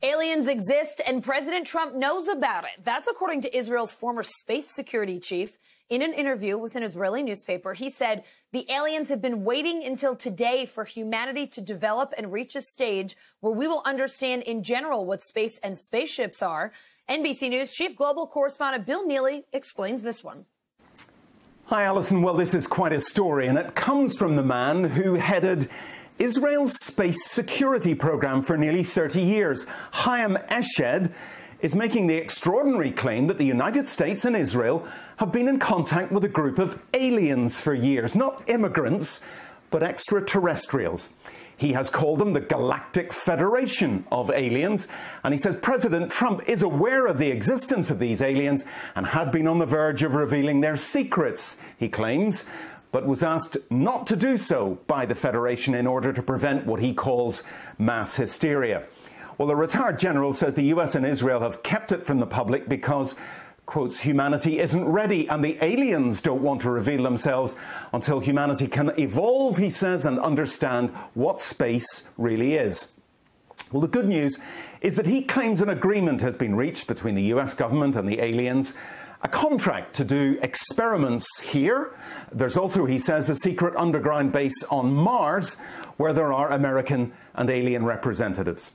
Aliens exist and President Trump knows about it. That's according to Israel's former space security chief. In an interview with an Israeli newspaper, he said the aliens have been waiting until today for humanity to develop and reach a stage where we will understand in general what space and spaceships are. NBC News chief global correspondent Bill Neely explains this one. Hi, Alison. Well, this is quite a story, and it comes from the man who headed Israel's space security program for nearly 30 years. Chaim Eshed is making the extraordinary claim that the United States and Israel have been in contact with a group of aliens for years. Not immigrants, but extraterrestrials. He has called them the Galactic Federation of Aliens, and he says President Trump is aware of the existence of these aliens and had been on the verge of revealing their secrets, he claims, but was asked not to do so by the Federation in order to prevent what he calls mass hysteria. Well, the retired general says the US and Israel have kept it from the public because, quotes, humanity isn't ready and the aliens don't want to reveal themselves until humanity can evolve, he says, and understand what space really is. Well, the good news is that he claims an agreement has been reached between the US government and the aliens, a contract to do experiments here. There's also, he says, a secret underground base on Mars where there are American and alien representatives.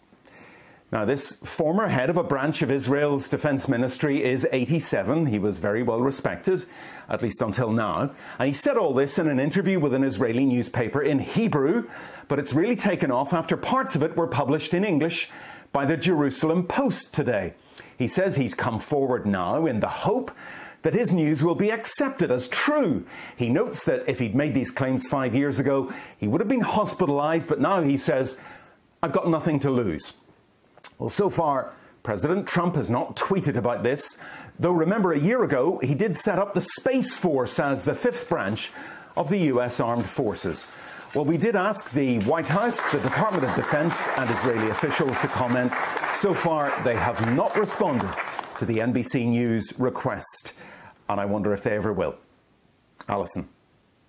Now, this former head of a branch of Israel's defense ministry is 87. He was very well respected, at least until now. And he said all this in an interview with an Israeli newspaper in Hebrew, but it's really taken off after parts of it were published in English by the Jerusalem Post today. He says he's come forward now in the hope that his news will be accepted as true. He notes that if he'd made these claims 5 years ago, he would have been hospitalized, but now he says, I've got nothing to lose. Well, so far, President Trump has not tweeted about this, though remember a year ago he did set up the Space Force as the fifth branch of the US Armed Forces. Well, we did ask the White House, the Department of Defense and Israeli officials to comment. So far, they have not responded to the NBC News request, and I wonder if they ever will. Alison.